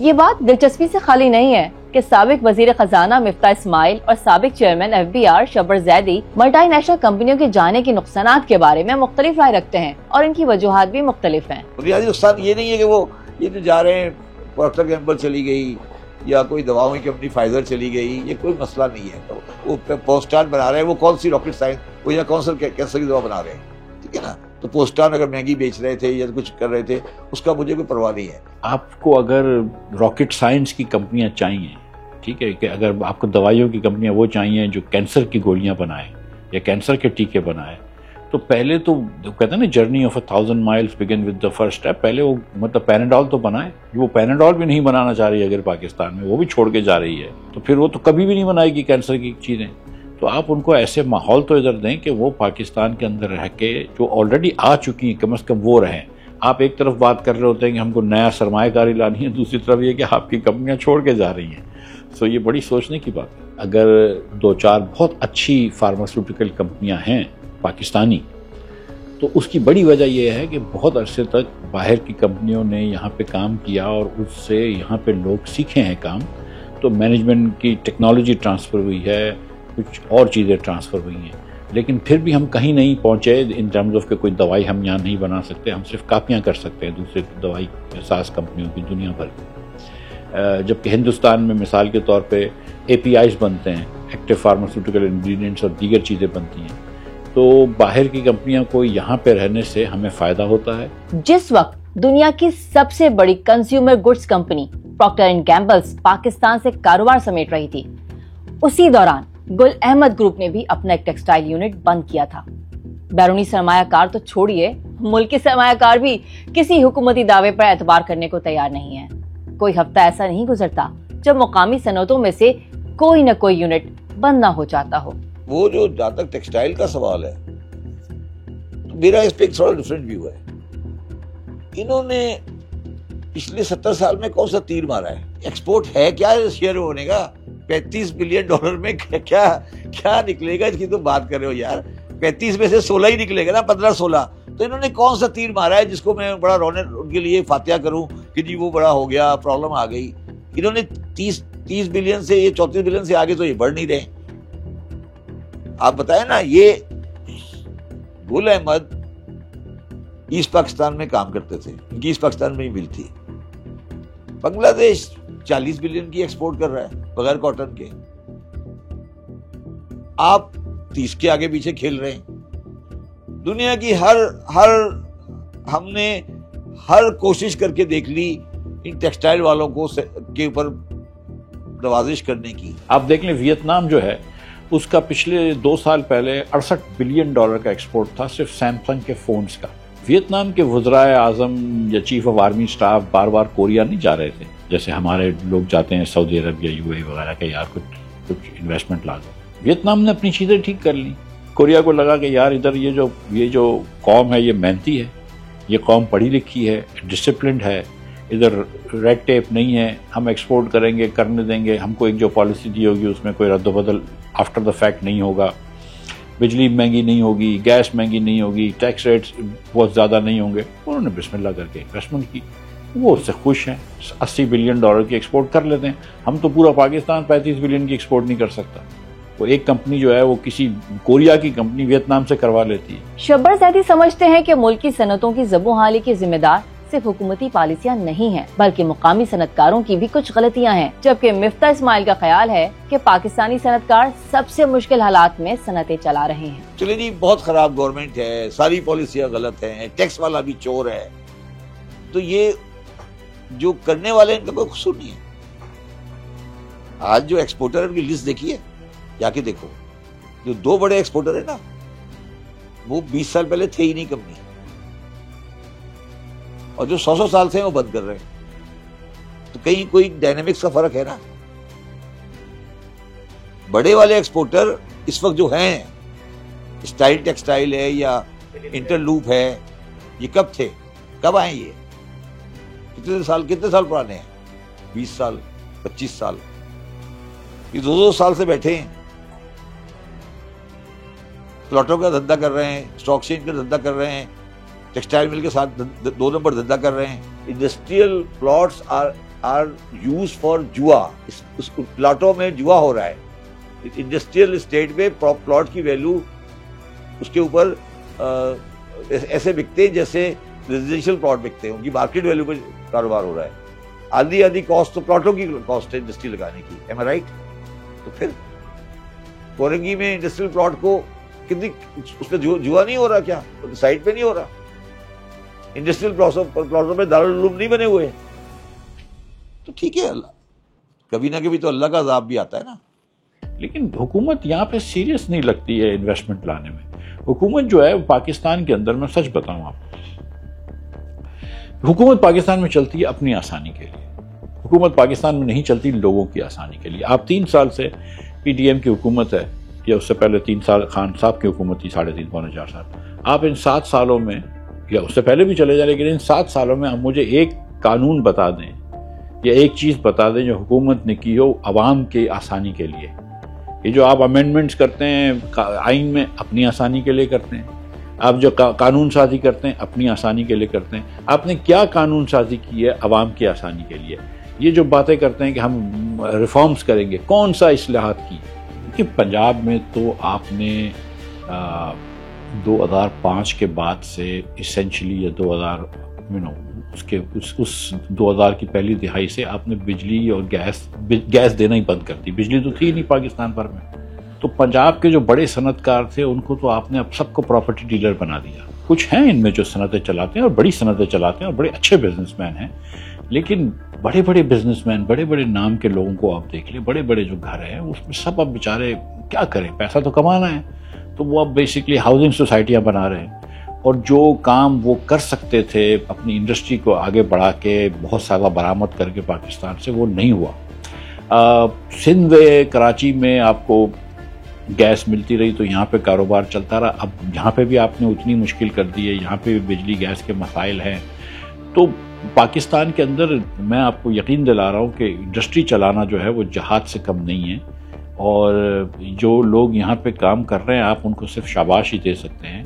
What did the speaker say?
یہ بات دلچسپی سے خالی نہیں ہے کہ سابق وزیر خزانہ مفتاح اسماعیل اور سابق چیئرمین FBR شبر زیدی ملٹی نیشنل کمپنیوں کے جانے کے نقصانات کے بارے میں مختلف رائے رکھتے ہیں اور ان کی وجوہات بھی مختلف ہیں۔ بنیادی نقصان یہ نہیں ہے کہ وہ یہ جا رہے ہیں پروکٹر گیمبل چلی گئی یا کوئی دواؤں کی کمپنی فائزر چلی گئی، یہ کوئی مسئلہ نہیں ہے۔ وہ پوسٹان بنا رہے ہیں، وہ کون سی راکٹ سائنس وہ یا کون سا کینسر کی دوا بنا رہے ہیں، ٹھیک ہے نا؟ تو پوسٹان اگر مہنگی بیچ رہے تھے یا کچھ کر رہے تھے اس کا مجھے کوئی پرواہ نہیں ہے۔ آپ کو اگر راکٹ سائنس کی کمپنیاں چاہیے، ٹھیک ہے، کہ اگر آپ کو دوائیوں کی کمپنیاں وہ چاہیے جو کینسر کی گولیاں بنائیں یا کینسر کے ٹیکے بنائیں، تو پہلے تو کہتے ہیں نا journey of 1000 miles begin with the first step، پہلے وہ مطلب پیناڈول تو بنائے، وہ پیناڈول بھی نہیں بنانا چاہ رہی ہے اگر پاکستان میں، وہ بھی چھوڑ کے جا رہی ہے، تو پھر وہ تو کبھی بھی نہیں بنائے گی کینسر کی چیزیں۔ تو آپ ان کو ایسے ماحول تو ادھر دیں کہ وہ پاکستان کے اندر رہ کے جو آلریڈی آ چکی ہیں کم از کم وہ رہیں۔ آپ ایک طرف بات کر رہے ہوتے ہیں کہ ہم کو نیا سرمایہ کاری لانی ہے، دوسری طرف یہ کہ آپ کی کمپنیاں چھوڑ کے جا رہی ہیں، سو یہ بڑی سوچنے کی بات ہے۔ اگر 2-4 بہت اچھی فارماسیوٹیکل کمپنیاں ہیں پاکستانی، تو اس کی بڑی وجہ یہ ہے کہ بہت عرصے تک باہر کی کمپنیوں نے یہاں پہ کام کیا اور اس سے یہاں پہ لوگ سیکھے ہیں کام، تو مینجمنٹ کی ٹیکنالوجی ٹرانسفر ہوئی ہے، کچھ اور چیزیں ٹرانسفر ہوئی ہیں، لیکن پھر بھی ہم کہیں نہیں پہنچے ان ٹرمز آف کہ کوئی دوائی ہم یہاں نہیں بنا سکتے، ہم صرف کاپیاں کر سکتے ہیں دوسرے دوائی ساز کمپنیوں کی دنیا بھر کی۔ جبکہ ہندوستان میں مثال کے طور پہ APIs بنتے ہیں، ایکٹیو فارماسیوٹیکل انگریڈینٹس اور دیگر چیزیں بنتی ہیں، تو باہر کی کمپنیاں کو یہاں پہ رہنے سے ہمیں فائدہ ہوتا ہے۔ جس وقت دنیا کی سب سے بڑی consumer goods company Procter and Gambles Pakistan سے کاروبار سمیٹ رہی تھی، اسی دوران گل احمد گروپ نے بھی اپنا ایک ٹیکسٹائل یونٹ بند کیا تھا۔ بیرونی سرمایہ کار تو چھوڑیے، ملکی سرمایہ کار بھی کسی حکومتی دعوے پر اعتبار کرنے کو تیار نہیں ہے۔ کوئی ہفتہ ایسا نہیں گزرتا جب مقامی صنعتوں میں سے کوئی نہ کوئی یونٹ بند نہ ہو جاتا ہو۔ وہ جو جہاں تک ٹیکسٹائل کا سوال ہے تو میرا اس پہ ایک تھوڑا ڈفرینٹ ویو ہے۔ انہوں نے پچھلے 70 سال میں کون سا تیر مارا ہے؟ ایکسپورٹ ہے کیا شیئر ہونے کا؟ $35 بلین میں کیا نکلے گا؟ اس کی تو بات کر رہے ہو یار، 35 میں سے 16 ہی نکلے گا نا، 15-16۔ تو انہوں نے کون سا تیر مارا ہے جس کو میں بڑا رونے ان کے لیے فاتحہ کروں کہ جی وہ بڑا ہو گیا، پرابلم آ گئی؟ انہوں نے 30 بلین سے، یہ 34 بلین سے آگے تو یہ بڑھ نہیں رہے۔ آپ بتائیں نا، یہ گل احمد ایسٹ پاکستان میں کام کرتے تھے، ان کی ایسٹ پاکستان میں ہی مل تھی۔ بنگلہ دیش 40 بلین کی ایکسپورٹ کر رہا ہے بغیر کاٹن کے، آپ 30 کے آگے پیچھے کھیل رہے ہیں۔ دنیا کی ہم نے ہر کوشش کر کے دیکھ لی ان ٹیکسٹائل والوں کو کے اوپر نوازش کرنے کی۔ آپ دیکھ لیں ویتنام جو ہے اس کا پچھلے 2 سال پہلے $68 بلین کا ایکسپورٹ تھا، صرف سیمسنگ کے فونز کا۔ ویتنام کے وزرائے اعظم یا chief of army staff bar bar Korea نہیں جا رہے تھے، جیسے ہمارے لوگ جاتے ہیں سعودی عرب یا UAE وغیرہ کہ یار کچھ انویسٹمنٹ لا دو۔ ویتنام نے اپنی چیزیں ٹھیک کر لیں۔ کوریا کو لگا کہ یار ادھر یہ جو قوم ہے یہ محنتی ہے، یہ قوم پڑھی لکھی ہے، ڈسپلنڈ ہے، ادھر ریڈ ٹیپ نہیں ہے، ہم ایکسپورٹ کریں گے، کرنے دیں گے، ہم کو ایک جو پالیسی دی ہوگی اس میں کوئی رد و بدل آفٹر دا فیکٹ نہیں ہوگا، بجلی مہنگی نہیں ہوگی، گیس مہنگی نہیں ہوگی، ٹیکس ریٹس بہت زیادہ نہیں ہوں گے۔ انہوں نے بسم اللہ کر کے انویسٹمنٹ کی، وہ اس سے خوش ہیں، $80 بلین کی ایکسپورٹ کر لیتے ہیں۔ ہم تو پورا پاکستان 35 بلین کی ایکسپورٹ نہیں کر سکتا، وہ ایک کمپنی جو ہے وہ کسی کوریا کی کمپنی ویتنام سے کروا لیتی ہے۔ شبر زیدی سمجھتے ہیں کہ ملکی صنعتوں کی زبوں حالی کی ذمہ دار صرف حکومتی پالیسیاں نہیں ہیں بلکہ مقامی صنعت کاروں کی بھی کچھ غلطیاں ہیں، جبکہ مفتاح اسماعیل کا خیال ہے کہ پاکستانی صنعت کار سب سے مشکل حالات میں صنعتیں چلا رہے ہیں۔ چلے جی، بہت خراب گورنمنٹ ہے، ساری پالیسیاں غلط ہیں، ٹیکس والا بھی چور ہے، تو یہ جو کرنے والے ان کا کوئی قصور نہیں ہے۔ آج جو ایکسپورٹر کی لسٹ دیکھیے، جا کے دیکھو، جو 2 بڑے ایکسپورٹر ہیں نا وہ 20 سال پہلے تھے ہی نہیں کمپنی، اور جو 100 سال سے وہ بند کر رہے ہیں، تو کہیں کوئی ڈائنامکس کا فرق ہے نا۔ بڑے والے ایکسپورٹر اس وقت جو ہیں، اسٹائل ٹیکسٹائل ہے یا انٹر لوپ ہے، یہ کب تھے، کب آئے؟ یہ کتنے سال پرانے ہیں؟ 20 سال، 25 سال، یہ 2 سال سے بیٹھے ہیں، پلاٹوں کا دھندا کر رہے ہیں، اسٹاک ایکسچینج کا دھندا کر رہے ہیں، ٹیکسٹائل مل کے ساتھ 2 نمبر دھندا کر رہے ہیں۔ Industrial plots are used for جوا. اس پلاٹوں میں جوا ہو رہا ہے. انڈسٹریل اسٹیٹ میں پلاٹ کی ویلو اس کے اوپر ایسے بکتے ہیں جیسے ریزیڈینشیل پلاٹ بکتے ہیں, ان کی مارکیٹ ویلو پہ کاروبار ہو رہا ہے. آدھی کاسٹ تو پلاٹوں کی کاسٹ ہے انڈسٹری لگانے کی. ایم آئی رائٹ؟ تو پھر کورنگی میں انڈسٹریل پلاٹ کو کتنی اس پہ جوا نہیں ہو رہا کیا؟ سائٹ پہ نہیں ہو رہا. انڈسٹریل پلاٹوں پہ دارالعلوم نہیں بنے ہوئے. تو ٹھیک ہے, اللہ کبھی نہ کبھی تو اللہ کا عذاب بھی آتا ہے نا. لیکن حکومت یہاں پہ سیریس نہیں لگتی ہے انویسٹمنٹ لانے میں. حکومت جو ہے پاکستان کے اندر, میں سچ بتاؤں آپ کو, حکومت پاکستان میں چلتی ہے اپنی آسانی کے لیے. حکومت پاکستان میں نہیں چلتی لوگوں کی آسانی کے لیے. آپ 3 سال سے پی ڈی ایم کی حکومت ہے, یا اس سے پہلے 3 سال خان صاحب کی حکومت تھی, 3.5 پونے 4 سال. آپ ان 7 سالوں میں, یا اس سے پہلے بھی چلے جائیں, لیکن ان 7 سالوں میں آپ مجھے ایک قانون بتا دیں یا ایک چیز بتا دیں جو حکومت نے کی ہو عوام کی آسانی کے لیے. یہ جو آپ امینڈمنٹس کرتے ہیں آئین میں, اپنی آسانی کے لیے کرتے ہیں. آپ جو قانون سازی کرتے ہیں اپنی آسانی کے لیے کرتے ہیں. آپ نے کیا قانون سازی کی ہے عوام کی آسانی کے لیے؟ یہ جو باتیں کرتے ہیں کہ ہم ریفارمز کریں گے, کون سا اصلاحات کی؟ کہ پنجاب میں تو آپ نے 2005 کے بعد سے ایسنشلی, یا 2000 کی پہلی دہائی سے آپ نے بجلی اور گیس دینا ہی بند کر دی. بجلی تو تھی نہیں پاکستان بھر میں. تو پنجاب کے جو بڑے صنعت کار تھے ان کو تو آپ نے اب سب کو پراپرٹی ڈیلر بنا دیا. کچھ ہیں ان میں جو صنعتیں چلاتے ہیں اور بڑی صنعتیں چلاتے ہیں اور بڑے اچھے بزنس مین ہیں, لیکن بڑے بڑے بزنس مین, بڑے بڑے نام کے لوگوں کو آپ دیکھ لیں, بڑے بڑے جو گھر ہیں اس میں سب اب بیچارے کیا کریں, پیسہ تو کمانا ہے, تو وہ اب بیسکلی ہاؤسنگ سوسائٹیاں بنا رہے ہیں. اور جو کام وہ کر سکتے تھے اپنی انڈسٹری کو آگے بڑھا کے, بہت سارا برآمد کر کے پاکستان سے, وہ نہیں ہوا. سندھ کراچی میں آپ کو گیس ملتی رہی تو یہاں پہ کاروبار چلتا رہا. اب یہاں پہ بھی آپ نے اتنی مشکل کر دی ہے, یہاں پہ بھی بجلی گیس کے مسائل ہیں. تو پاکستان کے اندر میں آپ کو یقین دلا رہا ہوں کہ انڈسٹری چلانا جو ہے وہ جہاد سے کم نہیں ہے. اور جو لوگ یہاں پہ کام کر رہے ہیں آپ ان کو صرف شاباش ہی دے سکتے ہیں.